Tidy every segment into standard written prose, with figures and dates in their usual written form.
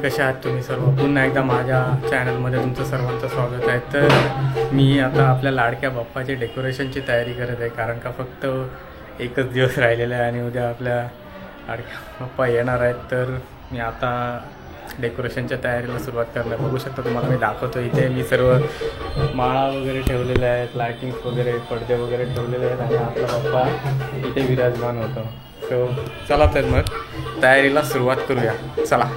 कशा आहात तुम्ही सर्व? पुन्हा एकदा माझ्या चॅनलमध्ये तुमचं सर्वांचं स्वागत आहे. तर मी आता आपल्या लाडक्या बाप्पाची डेकोरेशनची तयारी करत आहे, कारण का फक्त एकच दिवस राहिलेला आहे आणि उद्या आपल्या लाडक्या बाप्पा येणार आहेत. तर मी आता डेकोरेशनच्या तयारीला सुरुवात करणार. बघू शकता, तुम्हाला मी दाखवतो. इथे मी सर्व माळा वगैरे ठेवलेल्या आहेत, लायटिंग्स वगैरे, पडदे वगैरे ठेवलेले आहेत आणि आपला बाप्पा इथे विराजमान होतो. सो चला तर मग तयारीला सुरुवात करूया. चला.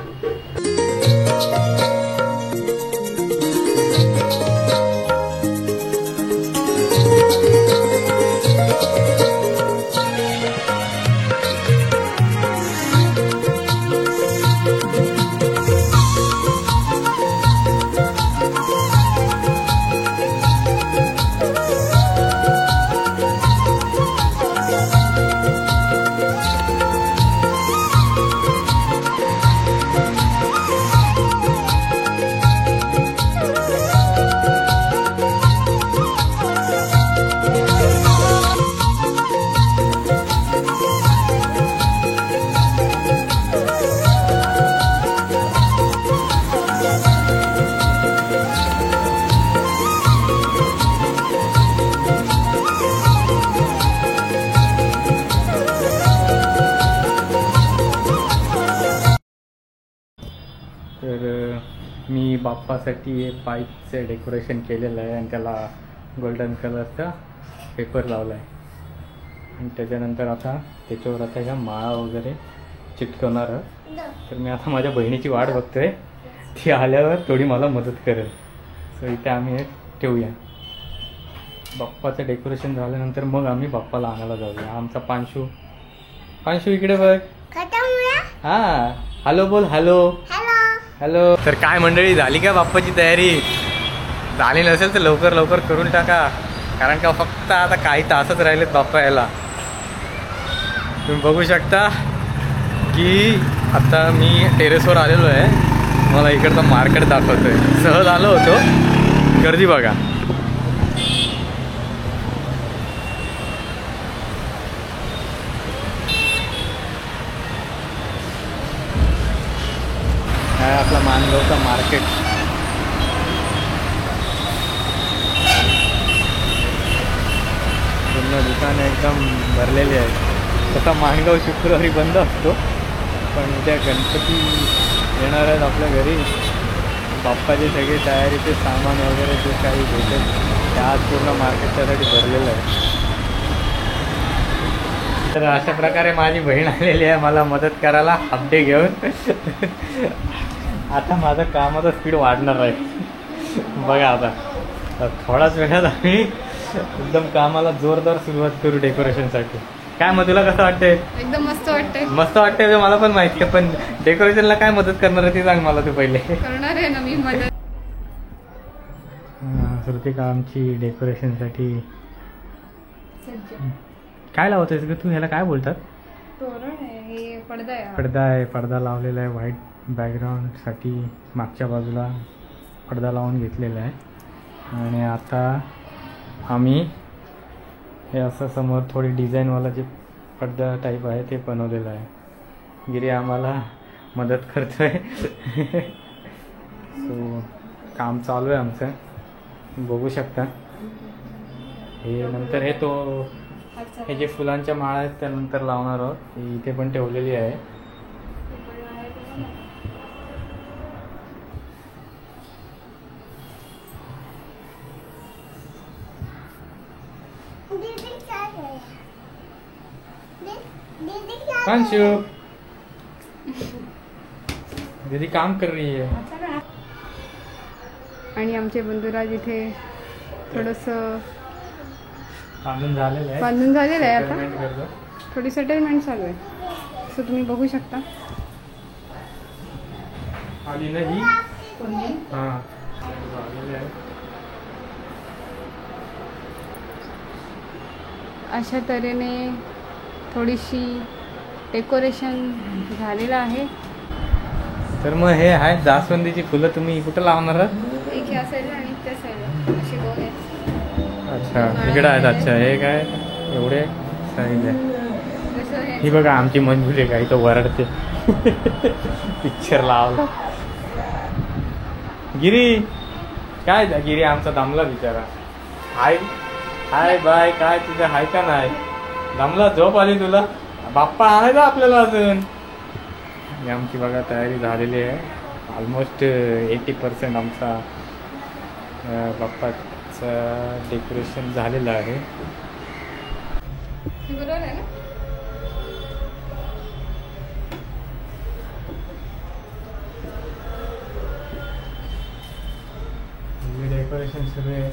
तर मी बाप्पासाठी पाईपचे डेकोरेशन केलेलं आहे आणि त्याला गोल्डन कलरचा पेपर लावला आहे आणि त्याच्यानंतर आता त्याच्यावर आता ह्या माळा वगैरे चिटकवणार आहे. तर मी आता माझ्या बहिणीची वाट बघतोय, ती आल्यावर थोडी मला मदत करेल. सो इथे आम्ही हे ठेवूया. बाप्पाचं डेकोरेशन झाल्यानंतर मग आम्ही बाप्पाला आणायला जाऊया. आमचा पांशू इकडे बघ. हां, हॅलो बोल. Hello hello. तर काय मंडळी, झाली का बाप्पाची तयारी? झाली नसेल तर लवकर करून टाका, कारण का फक्त आता काही तासच राहिलेत बाप्पा यायला. तुम्ही बघू शकता की आता मी टेरेसवर आलेलो आहे. मला इकडचं मार्केट दाखवतोय. सहज आलो होतो, गर्दी बघा. आपला मानगावचा मार्केट. पूर्ण दुकानं एकदम भरलेली आहेत. तसा मानगाव शुक्रवारी बंद असतो, पण उद्या गणपती येणार आहेत आपल्या घरी. बाप्पाची सगळी तयारीचे सामान वगैरे जे काही भेटेल ते आज पूर्ण मार्केट त्यासाठी भरलेलं आहे. तर अशा प्रकारे माझी बहीण आलेली आहे मला मदत करायला अपडे घेऊन. आता माझं कामाचा स्पीड वाढणार आहे. बघा आता थोडाच वेळात आम्ही एकदम कामाला जोरदार सुरुवात करू डेकोरेशनसाठी. काय मग तुला कसं वाटतंय? एकदम मस्त वाटतंय. मस्त वाटतंय, मला पण माहिती आहे. पण डेकोरेशनला काय मदत करणार आहे ते सांग मला तू पहिले. करणार आहे ना मी मदत. श्रुतिका आमची डेकोरेशनसाठी काय लावतेस ग तू? ह्याला काय बोलतात? तोरण आहे, पडदा आहे. पडदा आहे. पडदा लावलेला आहे व्हाईट बॅकग्राऊंडसाठी. मागच्या बाजूला पडदा लावून घेतलेला आहे आणि आता आम्ही हे असं समोर थोडी डिझाईनवाला जे पडदा टाईप आहे ते बनवलेलं आहे. गिरी आम्हाला मदत करतोय. सो काम चालू आहे आमचं, बघू शकता. हे नंतर हे जे फुलांच्या माळा आहेत त्यानंतर लावणार आहोत. ही इथे पण ठेवलेली आहे. पांशू दीदी काम कर रही है. आणि आमचे बंधुराज इथे थोडंसं बांधून झालेलं आहे. आता थोडी सेटलमेंट चालू आहे. सो तुम्ही बघू शकता. आली ना ही. हां, अशा तऱ्हेने थोडीशी डेकोरेशन झालेलं आहे. तर मग हे आहेत जास्वंदीची फुलं. तुम्ही कुठं लावणार आहात? एक या साईडला आणि त्या साईडला असे दोन आहेत. अच्छा, इकडे आहेत. अच्छा, हे काय एवढे साईज आहे. ही बघा आमची मंजुरी आहे, काही तो वरडते. पिक्चर लावला. गिरी काय गिरी आमचा दमला बिचारा. हाय हाय बाय काय तुझं हाय का नाही? दमला झोप आली तुला? बाप्पा आणायचा आपल्याला अजून. ही आमची बघा तयारी झालेली आहे. ऑलमोस्ट 80% आमचा बाप्पाचं डेकोरेशन झालेलं आहे. बरोबर आहे ना. डेकोरेशन सुरू आहे.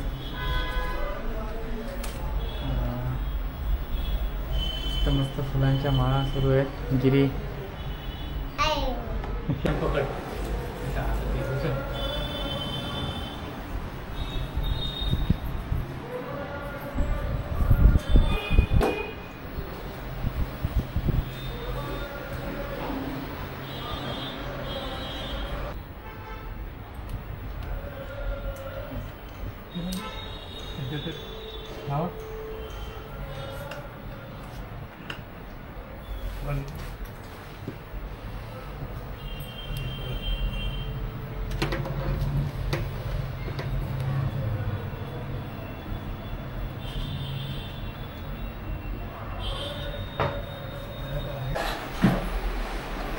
मस्त मस्त फुलांच्या माळा सुरू आहेत. गिरी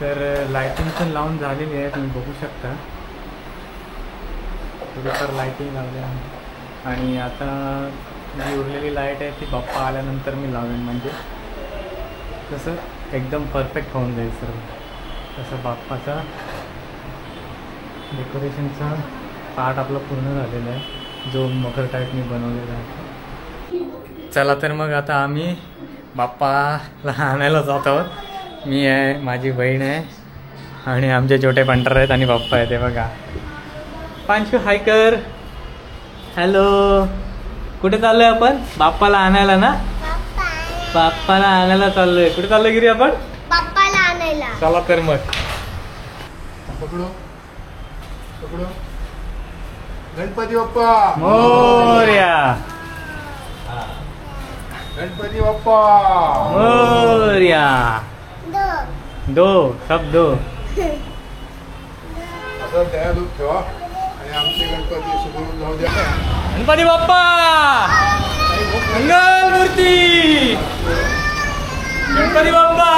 तर लाइटिंग पण लावून झालेली आहे. तुम्ही बघू शकता थोडीफार लाइटिंग लावली आहे. आणि आता जी उरलेली लाईट आहे ती बाप्पा आल्यानंतर मी लावेन. म्हणजे तसं एकदम परफेक्ट होऊन जाईल सर्व. तसं बाप्पाचा डेकोरेशनचा पार्ट आपला पूर्ण झालेला आहे जो मकर टाईप मी बनवलेला आहे. चला तर मग आता आम्ही बाप्पाला आणायला जात आहोत. मी आहे, माझी बहीण आहे आणि आमचे छोटे पंटर आहेत आणि बाप्पा आहे ते बघा. पांशू हाय कर. हॅलो. कुठे चाललोय आपण? बाप्पाला आणायला ना. बाप्पाला आणायला चाललोय. कुठे चाललोय गिरी आपण? बाप्पाला आणायला. चला तर मग. पकडो पकडो. गणपती बाप्पा मोरया. गणपती बाप्पा मोरया. दो सब दो. असं त्या दूध ठेवा आणि आमचे गणपती सुखरूप जाऊ द्या. गणपती बाप्पा मंगल मूर्ती. गणपती बाप्पा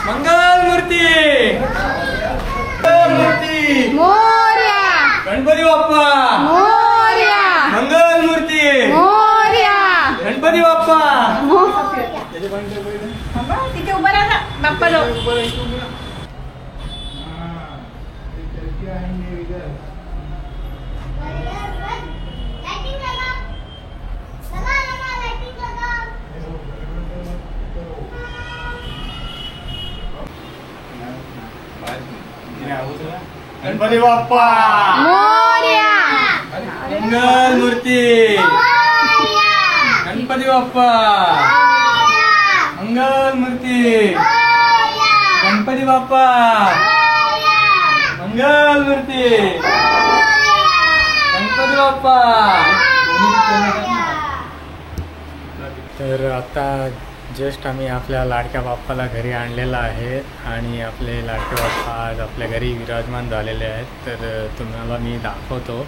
मंगल मूर्ती. मंगल मूर्ती. मोरया. गणपती बाप्पा मोरया. मंगल मूर्ती. मोरया. गणपती बाप्पा. तिथे उभा राहा बाप्पा जाऊ. गणपती बाप्पा मोरया. मंगल मूर्ती. गणपती बाप्पा मंगल मूर्ती. गणपती बाप्पा मंगल मूर्ती. गणपती बाप्पा. तर आता जस्ट आम्ही आपल्या लाडक्या बाप्पाला घरी आणलेला आहे आणि आपले लाडके बाप्पा आज आपल्या घरी विराजमान झालेले आहेत. तर तुम्हाला मी दाखवतो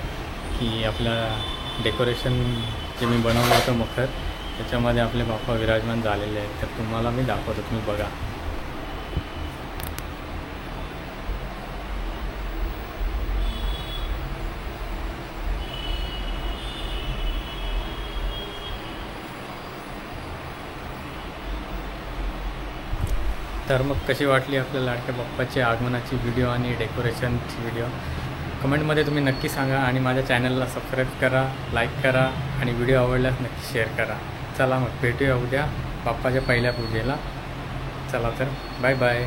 की आपलं डेकोरेशन जे मी बनवलं होतं मखर त्याच्यामध्ये आपले बाप्पा विराजमान झालेले आहेत. तर तुम्हाला मी दाखवतो, तुम्ही बघा. तर मग कशी वाटली आपल्या लाडक्या बाप्पाची आगमनाची व्हिडिओ आणि डेकोरेशनची व्हिडिओ कमेंटमध्ये तुम्ही नक्की सांगा. आणि माझ्या चॅनलला सबस्क्राईब करा, लाईक करा आणि व्हिडिओ आवडल्यास नक्की शेअर करा. चला मग भेटूया उद्या बाप्पाच्या पहिल्या पूजेला. चला तर बाय बाय.